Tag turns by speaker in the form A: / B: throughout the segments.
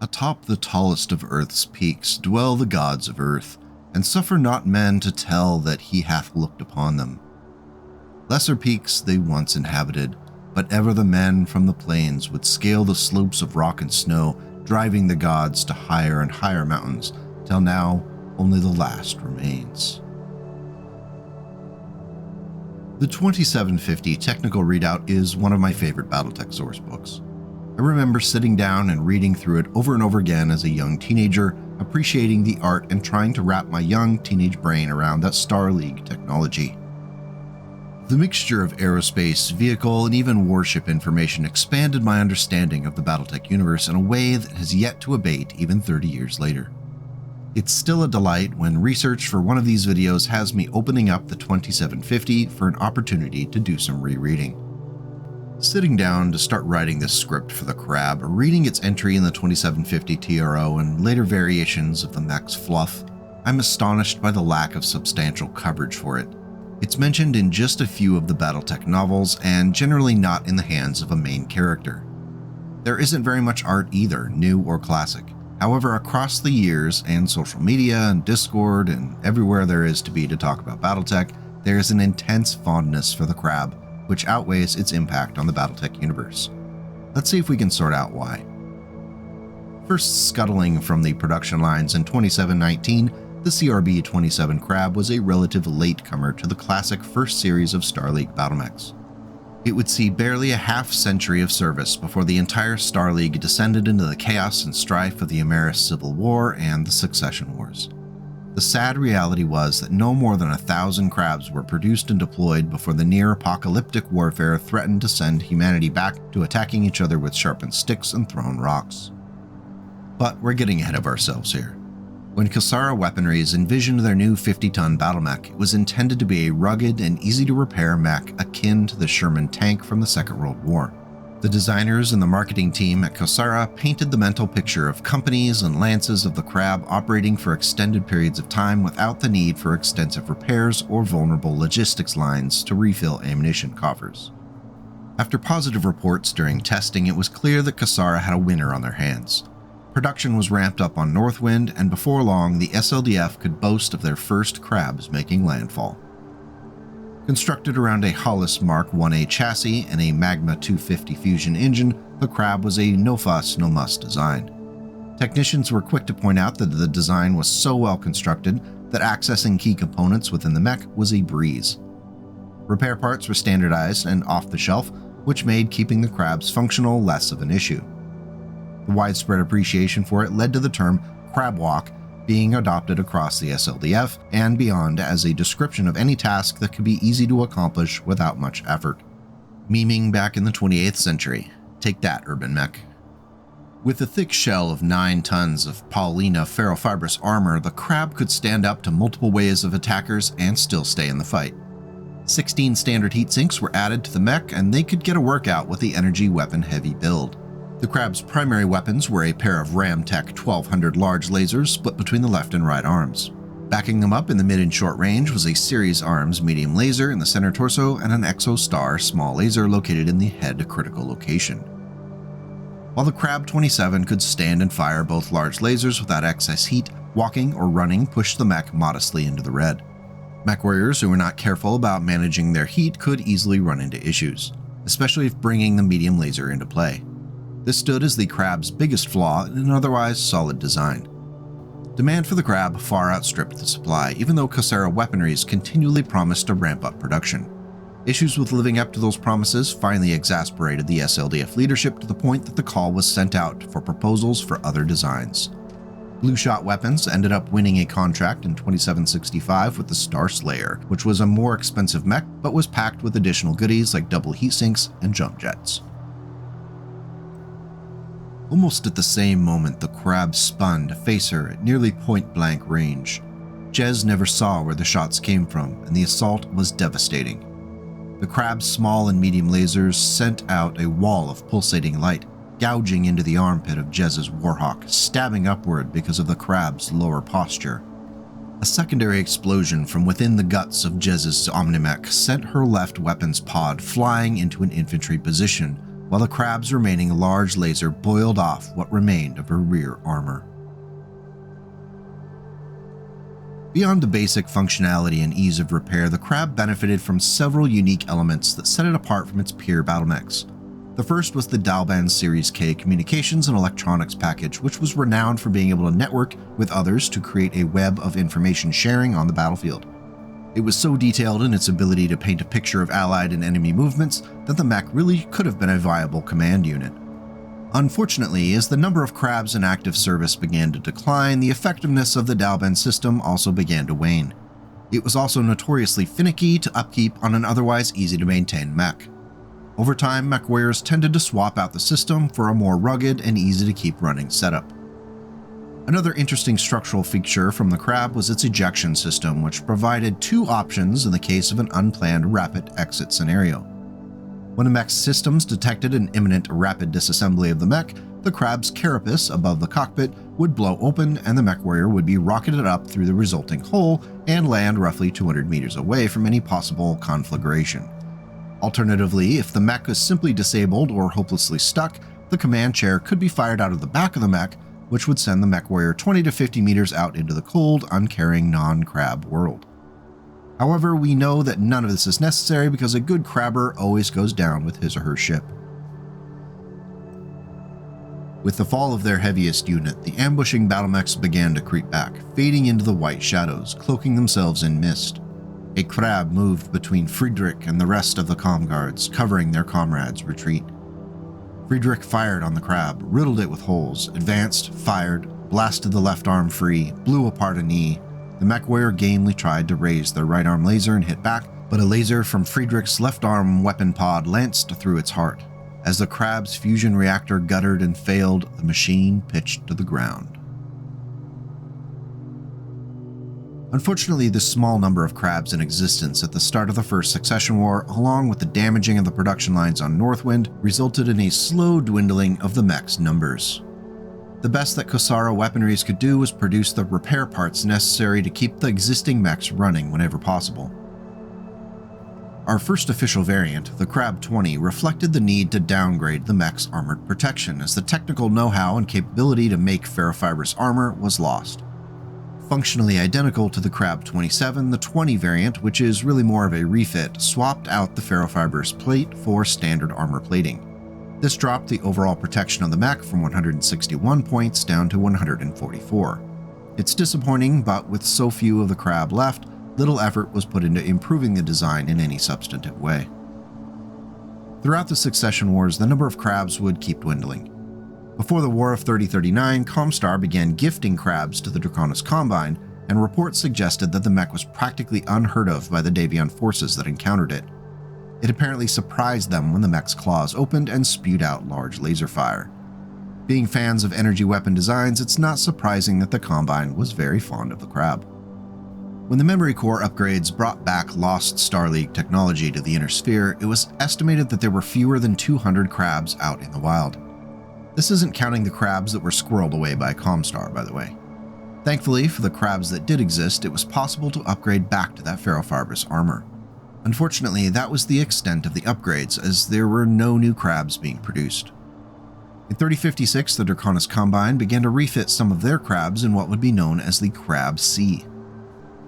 A: Atop the tallest of earth's peaks dwell the gods of earth, and suffer not men to tell that he hath looked upon them. Lesser peaks they once inhabited, but ever the men from the plains would scale the slopes of rock and snow, driving the gods to higher and higher mountains, till now only the last remains. The 2750 technical readout is one of my favorite BattleTech source books. I remember sitting down and reading through it over and over again as a young teenager, appreciating the art and trying to wrap my young teenage brain around that Star League technology. The mixture of aerospace, vehicle, and even warship information expanded my understanding of the BattleTech universe in a way that has yet to abate even 30 years later. It's still a delight when research for one of these videos has me opening up the 2750 for an opportunity to do some rereading. Sitting down to start writing this script for the Crab, reading its entry in the 2750 TRO and later variations of the Mech's fluff, I'm astonished by the lack of substantial coverage for it. It's mentioned in just a few of the BattleTech novels and generally not in the hands of a main character. There isn't very much art either, new or classic. However, across the years and social media and Discord and everywhere there is to be to talk about BattleTech, there is an intense fondness for the Crab, which outweighs its impact on the BattleTech universe. Let's see if we can sort out why. First scuttling from the production lines in 2719, the CRB-27 Crab was a relative latecomer to the classic first series of Star League battlemechs. It would see barely a half-century of service before the entire Star League descended into the chaos and strife of the Ameris Civil War and the Succession Wars. The sad reality was that no more than 1,000 Crabs were produced and deployed before the near-apocalyptic warfare threatened to send humanity back to attacking each other with sharpened sticks and thrown rocks. But we're getting ahead of ourselves here. When Kasara Weaponries envisioned their new 50-ton battle mech, it was intended to be a rugged and easy-to-repair mech akin to the Sherman tank from the Second World War. The designers and the marketing team at Kasara painted the mental picture of companies and lances of the Crab operating for extended periods of time without the need for extensive repairs or vulnerable logistics lines to refill ammunition coffers. After positive reports during testing, it was clear that Kasara had a winner on their hands. Production was ramped up on Northwind, and before long, the SLDF could boast of their first Crabs making landfall. Constructed around a Hollis Mark 1A chassis and a Magma 250 fusion engine, the Crab was a no-fuss, no-muss design. Technicians were quick to point out that the design was so well constructed that accessing key components within the mech was a breeze. Repair parts were standardized and off-the-shelf, which made keeping the Crabs functional less of an issue. The widespread appreciation for it led to the term Crab Walk being adopted across the SLDF and beyond as a description of any task that could be easy to accomplish without much effort. Memeing back in the 28th century. Take that, Urban Mech. With a thick shell of 9 tons of Paulina ferrofibrous armor, the Crab could stand up to multiple waves of attackers and still stay in the fight. 16 standard heat sinks were added to the mech, and they could get a workout with the energy weapon heavy build. The Crab's primary weapons were a pair of Ramtech 1200 large lasers split between the left and right arms. Backing them up in the mid and short range was a Series Arms medium laser in the center torso and an Exo-Star small laser located in the head critical location. While the Crab 27 could stand and fire both large lasers without excess heat, walking or running pushed the mech modestly into the red. Mech warriors who were not careful about managing their heat could easily run into issues, especially if bringing the medium laser into play. This stood as the Crab's biggest flaw in an otherwise solid design. Demand for the Crab far outstripped the supply, even though Kasara Weaponries continually promised to ramp up production. Issues with living up to those promises finally exasperated the SLDF leadership to the point that the call was sent out for proposals for other designs. Blue Shot Weapons ended up winning a contract in 2765 with the Star Slayer, which was a more expensive mech but was packed with additional goodies like double heat sinks and jump jets. Almost at the same moment, the Crab spun to face her at nearly point-blank range. Jez never saw where the shots came from, and the assault was devastating. The Crab's small and medium lasers sent out a wall of pulsating light, gouging into the armpit of Jez's Warhawk, stabbing upward because of the Crab's lower posture. A secondary explosion from within the guts of Jez's Omnimech sent her left weapons pod flying into an infantry position, while the Crab's remaining large laser boiled off what remained of her rear armor. Beyond the basic functionality and ease of repair, the Crab benefited from several unique elements that set it apart from its peer battlemechs. The first was the Dalban Series K communications and electronics package, which was renowned for being able to network with others to create a web of information sharing on the battlefield. It was so detailed in its ability to paint a picture of allied and enemy movements that the mech really could have been a viable command unit. Unfortunately, as the number of Crabs in active service began to decline, the effectiveness of the Dalban system also began to wane. It was also notoriously finicky to upkeep on an otherwise easy-to-maintain mech. Over time, mech warriors tended to swap out the system for a more rugged and easy-to-keep running setup. Another interesting structural feature from the Crab was its ejection system, which provided two options in the case of an unplanned rapid exit scenario. When a mech's systems detected an imminent rapid disassembly of the mech, the Crab's carapace above the cockpit would blow open and the mech warrior would be rocketed up through the resulting hole and land roughly 200 meters away from any possible conflagration. Alternatively, if the mech was simply disabled or hopelessly stuck, the command chair could be fired out of the back of the mech, which would send the mech warrior 20 to 50 meters out into the cold, uncaring non-Crab world. However, we know that none of this is necessary because a good Crabber always goes down with his or her ship. With the fall of their heaviest unit, the ambushing battlemechs began to creep back, fading into the white shadows, cloaking themselves in mist. A Crab moved between Friedrich and the rest of the comm guards, covering their comrades' retreat. Friedrich fired on the Crab, riddled it with holes, advanced, fired, blasted the left arm free, blew apart a knee. The mech warrior gamely tried to raise their right arm laser and hit back, but a laser from Friedrich's left arm weapon pod lanced through its heart. As the Crab's fusion reactor guttered and failed, the machine pitched to the ground. Unfortunately, the small number of Crabs in existence at the start of the First Succession War, along with the damaging of the production lines on Northwind, resulted in a slow dwindling of the mech's numbers. The best that Kosara weaponries could do was produce the repair parts necessary to keep the existing mechs running whenever possible. Our first official variant, the Crab 20, reflected the need to downgrade the mech's armored protection, as the technical know-how and capability to make ferrofibrous armor was lost. Functionally identical to the Crab 27, the 20 variant, which is really more of a refit, swapped out the ferrofibrous plate for standard armor plating. This dropped the overall protection of the mech from 161 points down to 144. It's disappointing, but with so few of the Crab left, little effort was put into improving the design in any substantive way. Throughout the Succession Wars, the number of Crabs would keep dwindling. Before the War of 3039, Comstar began gifting Crabs to the Draconis Combine, and reports suggested that the mech was practically unheard of by the Davion forces that encountered it. It apparently surprised them when the mech's claws opened and spewed out large laser fire. Being fans of energy weapon designs, it's not surprising that the Combine was very fond of the Crab. When the memory core upgrades brought back lost Star League technology to the Inner Sphere, it was estimated that there were fewer than 200 Crabs out in the wild. This isn't counting the Crabs that were squirreled away by Comstar, by the way. Thankfully, for the Crabs that did exist, it was possible to upgrade back to that ferrofibrous armor. Unfortunately, that was the extent of the upgrades, as there were no new Crabs being produced. In 3056, the Draconis Combine began to refit some of their Crabs in what would be known as the Crab C.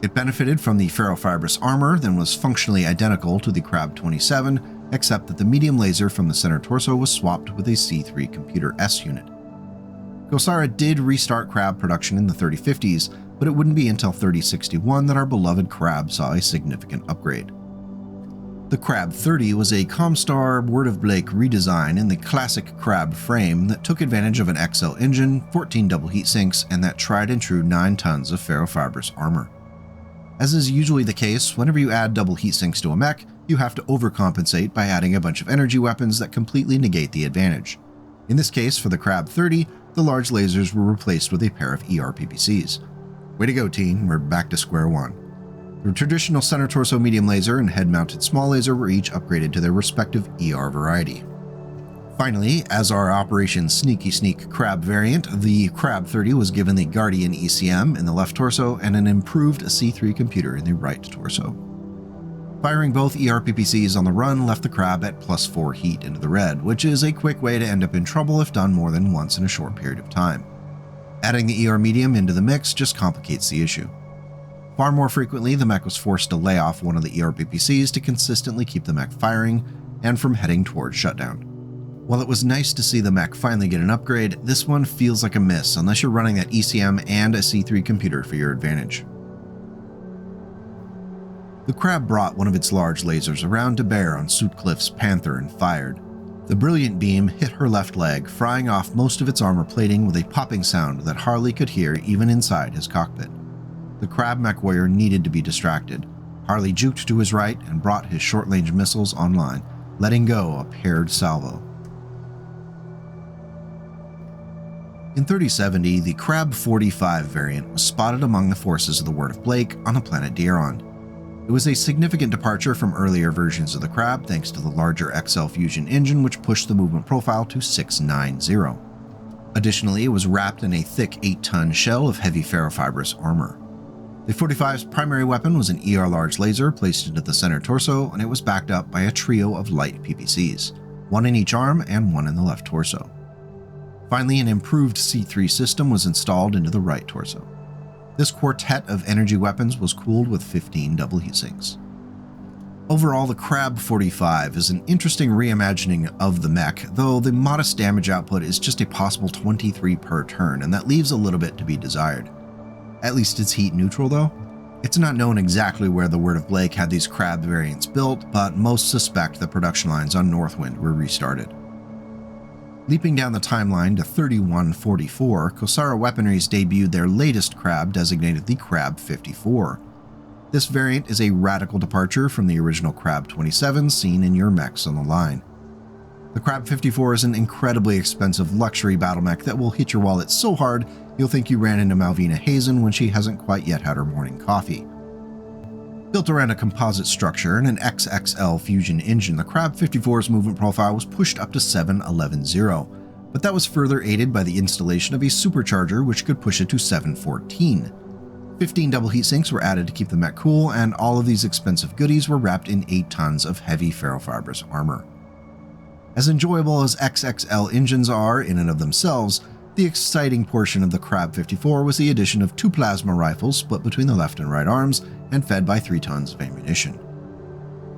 A: It benefited from the ferrofibrous armor that was functionally identical to the Crab 27, except that the medium laser from the center torso was swapped with a C3 Computer S unit. Kosara did restart Crab production in the 3050s, but it wouldn't be until 3061 that our beloved Crab saw a significant upgrade. The Crab 30 was a Comstar Word of Blake redesign in the classic Crab frame that took advantage of an XL engine, 14 double heat sinks, and that tried and true 9 tons of ferrofibrous armor. As is usually the case, whenever you add double heat sinks to a mech, you have to overcompensate by adding a bunch of energy weapons that completely negate the advantage. In this case, for the Crab 30, the large lasers were replaced with a pair of ER-PPCs. Way to go, team, we're back to square one. The traditional center torso medium laser and head-mounted small laser were each upgraded to their respective ER variety. Finally, as our Operation Sneaky Sneak Crab variant, the Crab 30 was given the Guardian ECM in the left torso and an improved C3 computer in the right torso. Firing both ERPPCs on the run left the crab at +4 heat into the red, which is a quick way to end up in trouble if done more than once in a short period of time. Adding the ER medium into the mix just complicates the issue. Far more frequently, the mech was forced to lay off one of the ERPPCs to consistently keep the mech firing and from heading towards shutdown. While it was nice to see the mech finally get an upgrade, this one feels like a miss unless you're running that ECM and a C3 computer for your advantage. The crab brought one of its large lasers around to bear on Sutcliffe's Panther and fired. The brilliant beam hit her left leg, frying off most of its armor plating with a popping sound that Harley could hear even inside his cockpit. The crab mech warrior needed to be distracted. Harley juked to his right and brought his short-range missiles online, letting go a paired salvo. In 3070, the Crab 45 variant was spotted among the forces of the Word of Blake on the planet Dieron. It was a significant departure from earlier versions of the Crab thanks to the larger XL fusion engine which pushed the movement profile to 690. Additionally, it was wrapped in a thick 8-ton shell of heavy ferrofibrous armor. The 45's primary weapon was an ER large laser placed into the center torso, and it was backed up by a trio of light PPCs, one in each arm and one in the left torso. Finally, an improved C3 system was installed into the right torso. This quartet of energy weapons was cooled with 15 double heatsinks. Overall, the Crab 45 is an interesting reimagining of the mech, though the modest damage output is just a possible 23 per turn, and that leaves a little bit to be desired. At least it's heat neutral though. It's not known exactly where the Word of Blake had these Crab variants built, but most suspect the production lines on Northwind were restarted. Leaping down the timeline to 3144, Kosara Weaponries debuted their latest Crab designated the Crab 54. This variant is a radical departure from the original Crab 27 seen in your mechs on the line. The Crab 54 is an incredibly expensive luxury battle mech that will hit your wallet so hard you'll think you ran into Malvina Hazen when she hasn't quite yet had her morning coffee. Built around a composite structure and an XXL fusion engine, the Crab 54's movement profile was pushed up to 711.0, but that was further aided by the installation of a supercharger which could push it to 714. 15 double heatsinks were added to keep the mech cool, and all of these expensive goodies were wrapped in 8 tons of heavy ferrofibrous armor. As enjoyable as XXL engines are in and of themselves, the exciting portion of the Crab 54 was the addition of 2 plasma rifles split between the left and right arms and fed by 3 tons of ammunition.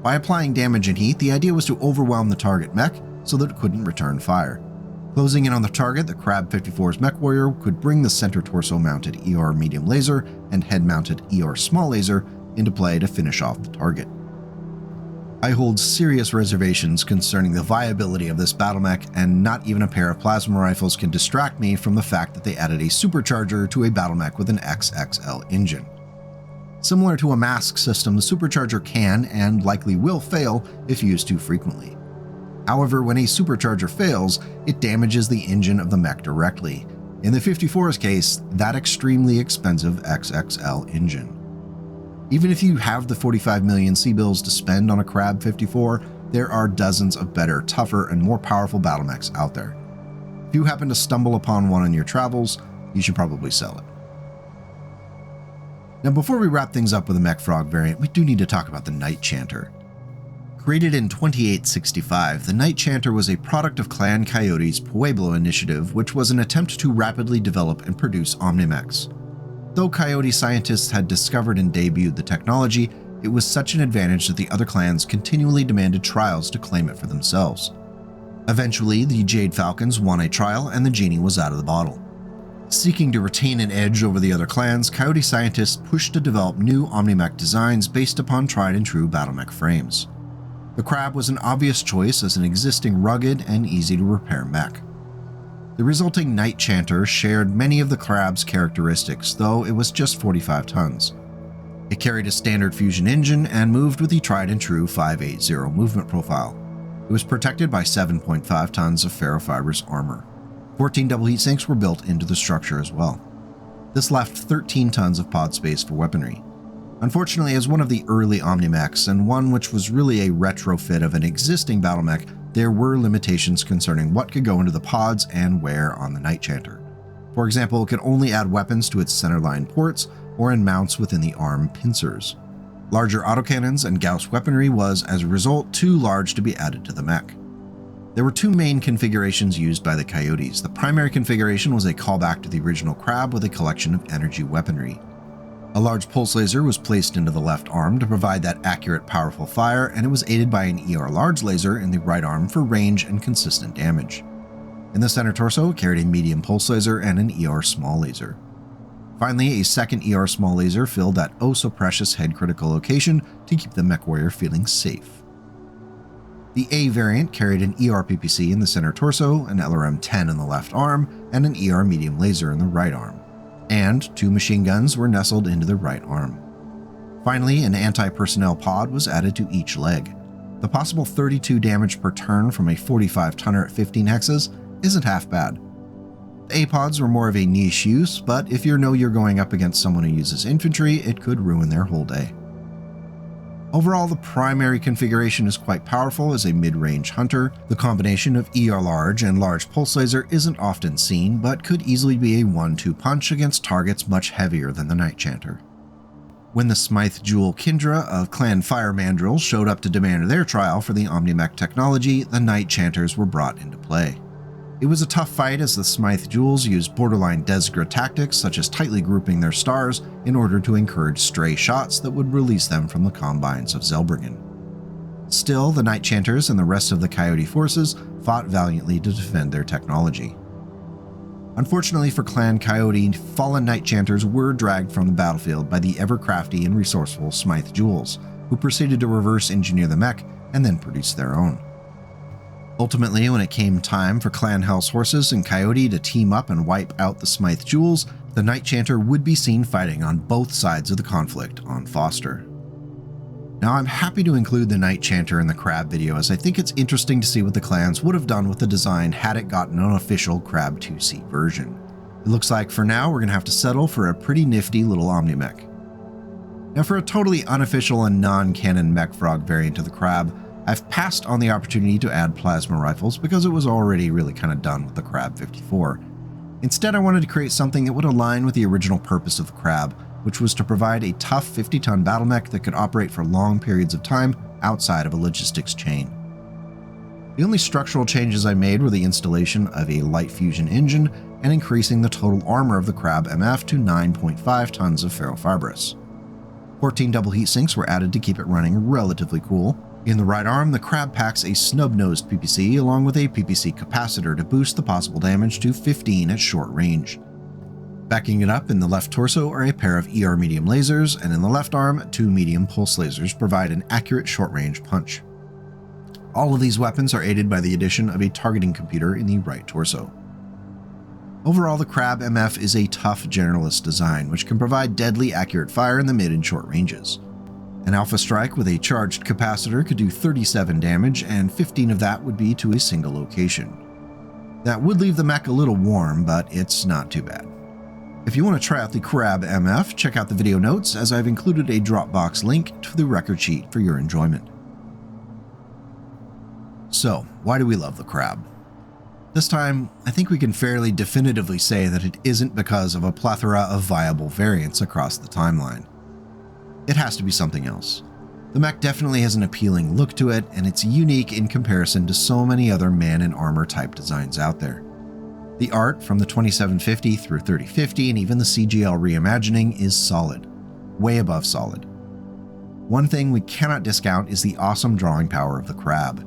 A: By applying damage and heat, the idea was to overwhelm the target mech so that it couldn't return fire. Closing in on the target, the Crab 54's mech warrior could bring the center torso-mounted ER medium laser and head-mounted ER small laser into play to finish off the target. I hold serious reservations concerning the viability of this battle mech, and not even a pair of plasma rifles can distract me from the fact that they added a supercharger to a battle mech with an XXL engine. Similar to a mask system, the supercharger can and likely will fail if used too frequently. However, when a supercharger fails, it damages the engine of the mech directly. In the 54's case, that extremely expensive XXL engine. Even if you have the 45 million C-bills to spend on a Crab 54, there are dozens of better, tougher, and more powerful battle mechs out there. If you happen to stumble upon one in your travels, you should probably sell it. Now, before we wrap things up with the Mech Frog variant, we do need to talk about the Night Chanter. Created in 2865, the Night Chanter was a product of Clan Coyote's Pueblo initiative, which was an attempt to rapidly develop and produce Omnimechs. Though Coyote scientists had discovered and debuted the technology, it was such an advantage that the other clans continually demanded trials to claim it for themselves. Eventually, the Jade Falcons won a trial and the genie was out of the bottle. Seeking to retain an edge over the other clans, Coyote scientists pushed to develop new Omnimech designs based upon tried and true battlemech frames. The Crab was an obvious choice as an existing rugged and easy to repair mech. The resulting Night Chanter shared many of the Crab's characteristics, though it was just 45 tons. It carried a standard fusion engine and moved with the tried and true 580 movement profile. It was protected by 7.5 tons of ferrofibrous armor. 14 double heatsinks were built into the structure as well. This left 13 tons of pod space for weaponry. Unfortunately, as one of the early Omnimechs, and one which was really a retrofit of an existing battlemech, there were limitations concerning what could go into the pods and where on the Night Chanter. For example, it could only add weapons to its centerline ports or in mounts within the arm pincers. Larger autocannons and Gauss weaponry was, as a result, too large to be added to the mech. There were two main configurations used by the Coyotes. The primary configuration was a callback to the original Crab with a collection of energy weaponry. A large pulse laser was placed into the left arm to provide that accurate, powerful fire, and it was aided by an ER large laser in the right arm for range and consistent damage. In the center torso, it carried a medium pulse laser and an ER small laser. Finally, a second ER small laser filled that oh-so-precious head critical location to keep the Mechwarrior feeling safe. The A variant carried an ER PPC in the center torso, an LRM-10 in the left arm, and an ER medium laser in the right arm. And two machine guns were nestled into the right arm. Finally, an anti-personnel pod was added to each leg. The possible 32 damage per turn from a 45-tonner at 15 hexes isn't half bad. The A-pods were more of a niche use, but if you know you're going up against someone who uses infantry, it could ruin their whole day. Overall, the primary configuration is quite powerful as a mid-range hunter. The combination of ER large and large pulse laser isn't often seen, but could easily be a 1-2 punch against targets much heavier than the Night Chanter. When the Smythe Jewel Kindra of Clan Fire Mandrills showed up to demand their trial for the OmniMech technology, the Night Chanters were brought into play. It was a tough fight as the Smythe Jewels used borderline Desgra tactics such as tightly grouping their stars in order to encourage stray shots that would release them from the combines of Zelbriggen. Still, the Night Chanters and the rest of the Coyote forces fought valiantly to defend their technology. Unfortunately for Clan Coyote, fallen Night Chanters were dragged from the battlefield by the ever-crafty and resourceful Smythe Jewels, who proceeded to reverse engineer the mech and then produce their own. Ultimately, when it came time for Clan Hell's Horses and Coyote to team up and wipe out the Smythe Jewels, the Night Chanter would be seen fighting on both sides of the conflict on Foster. Now, I'm happy to include the Night Chanter in the Crab video as I think it's interesting to see what the clans would have done with the design had it gotten an official Crab 2C version. It looks like for now we're going to have to settle for a pretty nifty little OmniMech. Now, for a totally unofficial and non-canon Mech Frog variant of the Crab, I've passed on the opportunity to add plasma rifles because it was already really kind of done with the Crab 54. Instead, I wanted to create something that would align with the original purpose of the Crab, which was to provide a tough 50-ton battle mech that could operate for long periods of time outside of a logistics chain. The only structural changes I made were the installation of a light fusion engine and increasing the total armor of the Crab MF to 9.5 tons of ferrofibrous. 14 double heat sinks were added to keep it running relatively cool. In the right arm, the Crab packs a snub-nosed PPC along with a PPC capacitor to boost the possible damage to 15 at short range. Backing it up in the left torso are a pair of ER medium lasers, and in the left arm, two medium pulse lasers provide an accurate short-range punch. All of these weapons are aided by the addition of a targeting computer in the right torso. Overall, the Crab MF is a tough generalist design, which can provide deadly accurate fire in the mid and short ranges. An Alpha Strike with a charged capacitor could do 37 damage, and 15 of that would be to a single location. That would leave the mech a little warm, but it's not too bad. If you want to try out the Crab MF, check out the video notes as I've included a Dropbox link to the record sheet for your enjoyment. So, why do we love the Crab? This time, I think we can fairly definitively say that it isn't because of a plethora of viable variants across the timeline. It has to be something else. The mech definitely has an appealing look to it, and it's unique in comparison to so many other man-in-armor type designs out there. The art from the 2750 through 3050 and even the CGL reimagining is solid, way above solid. One thing we cannot discount is the awesome drawing power of the Crab.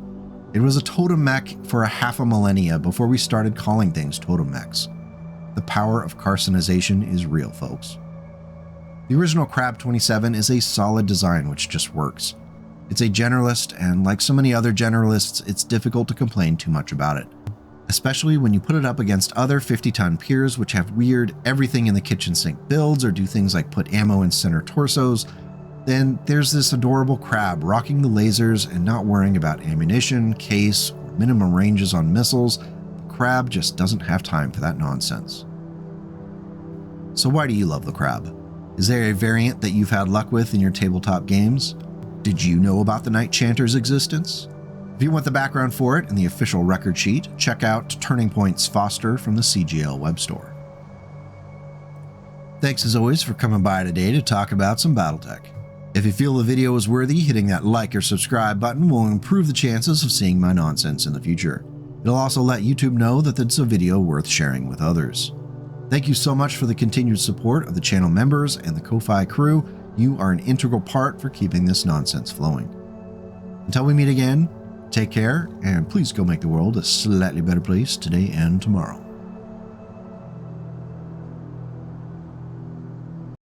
A: It was a totem mech for a half a millennia before we started calling things totem mechs. The power of carcinization is real, folks. The original Crab 27 is a solid design which just works. It's a generalist, and like so many other generalists, it's difficult to complain too much about it. Especially when you put it up against other 50-ton peers which have weird everything in the kitchen sink builds or do things like put ammo in center torsos. Then there's this adorable Crab rocking the lasers and not worrying about ammunition, case, or minimum ranges on missiles. The Crab just doesn't have time for that nonsense. So why do you love the Crab? Is there a variant that you've had luck with in your tabletop games? Did you know about the Night Chanter's existence? If you want the background for it and the official record sheet, check out Turning Point's Foster from the CGL web store. Thanks as always for coming by today to talk about some BattleTech. If you feel the video is worthy, hitting that like or subscribe button will improve the chances of seeing my nonsense in the future. It'll also let YouTube know that it's a video worth sharing with others. Thank you so much for the continued support of the channel members and the Ko-Fi crew. You are an integral part for keeping this nonsense flowing. Until we meet again, take care, and please go make the world a slightly better place today and tomorrow.